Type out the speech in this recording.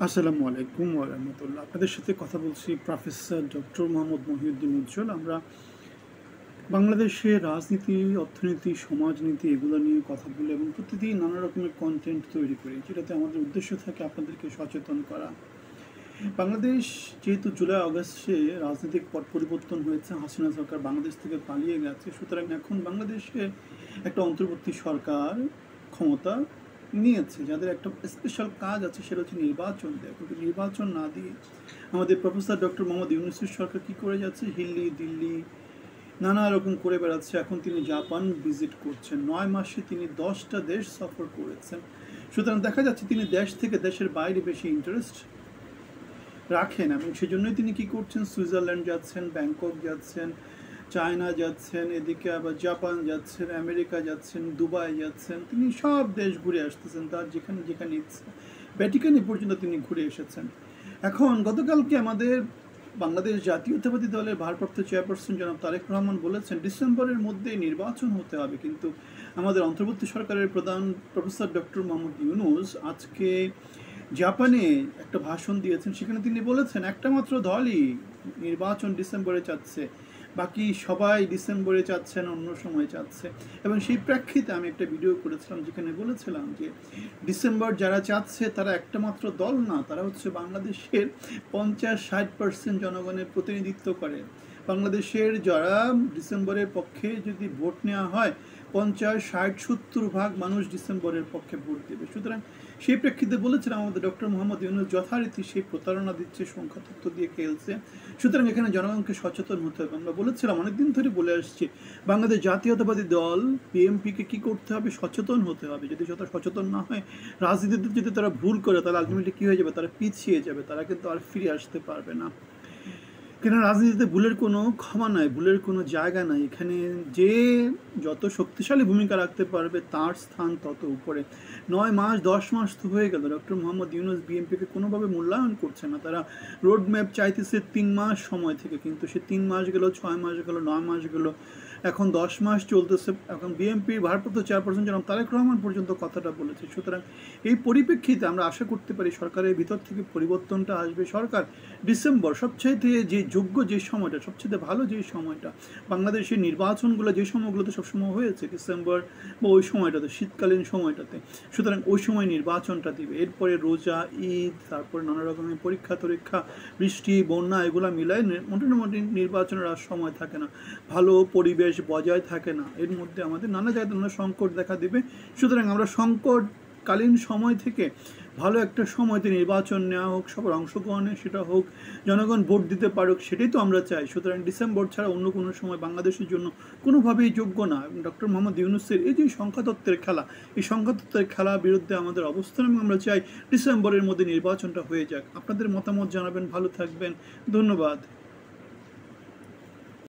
আসসালামু আলাইকুম ওয়া রাহমাতুল্লাহ। আপনাদের সাথে কথা বলছি প্রফেসর ডক্টর মোহাম্মদ মহিউদ্দিন উজ্জ্বল। আমরা বাংলাদেশের রাজনীতি, অর্থনীতি, সমাজনীতি এগুলো নিয়ে কথা বলি এবং প্রতিদিন নানা রকমের কন্টেন্ট তৈরি করি, যেটাতে আমাদের উদ্দেশ্য থাকে আপনাদেরকে সচেতন করা। বাংলাদেশ যেহেতু জুলাই আগস্টে রাজনৈতিক পট পরিবর্তন হয়েছে, হাসিনা সরকার বাংলাদেশ থেকে পালিয়ে গেছে, সুতরাং এখন বাংলাদেশে একটা অন্তর্বর্তী সরকার ক্ষমতা নিয়েছে, যাদের একটা স্পেশাল কাজ আছে, সেটা হচ্ছে নির্বাচন দেয়। কিন্তু নির্বাচন না দিয়ে আমাদের প্রফেসর ডক্টর মোহাম্মদ ইউনূসের সরকার কী করে যাচ্ছে, দিল্লি নানা রকম করে বেড়াচ্ছে। এখন তিনি জাপান ভিজিট করছেন, 9 মাসে তিনি 10টা দেশ সফর করেছেন। সুতরাং দেখা যাচ্ছে তিনি দেশ থেকে দেশের বাইরে বেশি ইন্টারেস্ট রাখেন এবং সেজন্যই তিনি কি করছেন, সুইজারল্যান্ড যাচ্ছেন, ব্যাংকক যাচ্ছেন, চায়না যাচ্ছেন, এদিকে আবার জাপান যাচ্ছেন, আমেরিকা যাচ্ছেন, দুবাই যাচ্ছেন। তিনি সব দেশ ঘুরে আসতেছেন, তার যেখানে যেখানে ইচ্ছা। ভ্যাটিকান পর্যন্ত তিনি ঘুরে এসেছেন। এখন গতকালকে আমাদের বাংলাদেশ জাতীয়তাবাদী দলের ভারপ্রাপ্ত চেয়ারপারসন জনাব তারেক রহমান বলেছেন ডিসেম্বরের মধ্যে নির্বাচন হতে হবে, কিন্তু আমাদের অন্তর্বর্তী সরকারের প্রধান প্রফেসর ডক্টর মোহাম্মদ ইউনূস আজকে জাপানে একটা ভাষণ দিয়েছেন। সেখানে তিনি বলেছেন একটা মাত্র দলই নির্বাচন ডিসেম্বরে চাচ্ছে, বাকি সবাই ডিসেম্বরে চাচ্ছে না, অন্য সময় চাচ্ছে। এবং সেই প্রেক্ষিতে আমি একটা ভিডিও করেছিলাম যেখানে বলেছিলাম যে ডিসেম্বর যারা চাচ্ছে তারা একটা মাত্র দল না, তারা হচ্ছে বাংলাদেশের 50-60% জনগণের প্রতিনিধিত্ব করে। বাংলাদেশের যারা ডিসেম্বরের পক্ষে যদি ভোট নেওয়া হয়, 50-60-70% মানুষ ডিসেম্বরের পক্ষে ভোট দেবে। সুতরাং সেই প্রেক্ষিতে বলেছিলাম আমাদের ডক্টর মোহাম্মদ ইউনূস যথারীতি সেই প্রতারণা দিচ্ছে, সংখ্যা তথ্য দিয়ে খেলছে। সুতরাং এখানে জনগণকে সচেতন হতে হবে। আমরা বলেছিলাম, অনেকদিন ধরে বলে আসছি, বাংলাদেশ জাতীয়তাবাদী দল বিএনপিকে কী করতে হবে, সচেতন হতে হবে। যদি যত সচেতন না হয়, রাজনীতিতে যদি তারা ভুল করে, তাহলে আলটিমেটলি কী হয়ে যাবে, তারা পিছিয়ে যাবে, তারা কিন্তু আর ফিরে আসতে পারবে না। কেন রাজনীতিতে ভুলের কোনো ক্ষমা নাই, ভুলের কোনো জায়গা নাই। এখানে যে যত শক্তিশালী ভূমিকা রাখতে পারবে তার স্থান তত উপরে। 9 মাস 10 মাস তো হয়ে গেল, ডক্টর মোহাম্মদ ইউনূস বিএনপিকে কোনোভাবে মূল্যায়ন করছে না। তারা রোড ম্যাপ চাইতেছে 3 মাস সময় থেকে, কিন্তু সে 3 মাস গেল, 6 মাস গেল, 9 মাস গেল, এখন 10 মাস চলতেছে। এখন বিএনপির ভারপ্রাপ্ত চেয়ারপারসন জনাব তারেক রহমান পর্যন্ত কথাটা বলেছে। সুতরাং এই পরিপ্রেক্ষিতে আমরা আশা করতে পারি সরকারের ভিতর থেকে পরিবর্তনটা আসবে। সরকার ডিসেম্বর সবচাইতে যে যোগ্য যে সময়টা, সবচেয়ে ভালো যে সময়টা, বাংলাদেশের নির্বাচনগুলো যে সময়গুলোতে সবসময় হয়েছে ডিসেম্বর বা ওই সময়টাতে, শীতকালীন সময়টাতে। সুতরাং ওই সময় নির্বাচনটা দিবে। এরপরে রোজা, ঈদ, তারপরে নানা রকমের পরীক্ষা টরীক্ষা, বৃষ্টি, বন্যা, এগুলো মিলায় মোটামুটি নির্বাচনের আর সময় থাকে না, ভালো পরিবেশ বজায় থাকে না। এর মধ্যে আমাদের নানা জায়গায় নানা সংকট দেখা দিবে। সুতরাং আমরা সংকটকালীন সময় থেকে ভালো একটা সময়তে নির্বাচন নেওয়া হোক, সবার অংশগ্রহণে সেটা হোক, জনগণ ভোট দিতে পারুক, সেটাই তো আমরা চাই। সুতরাং ডিসেম্বর ছাড়া অন্য কোনো সময় বাংলাদেশের জন্য কোনোভাবেই যোগ্য না। ডক্টর মোহাম্মদ ইউনূসের এই যে সংখ্যাতত্ত্বের খেলা, এই সংখ্যাতত্ত্বের খেলার বিরুদ্ধে আমাদের অবস্থান, এবং আমরা চাই ডিসেম্বরের মধ্যে নির্বাচনটা হয়ে যাক। আপনাদের মতামত জানাবেন, ভালো থাকবেন, ধন্যবাদ।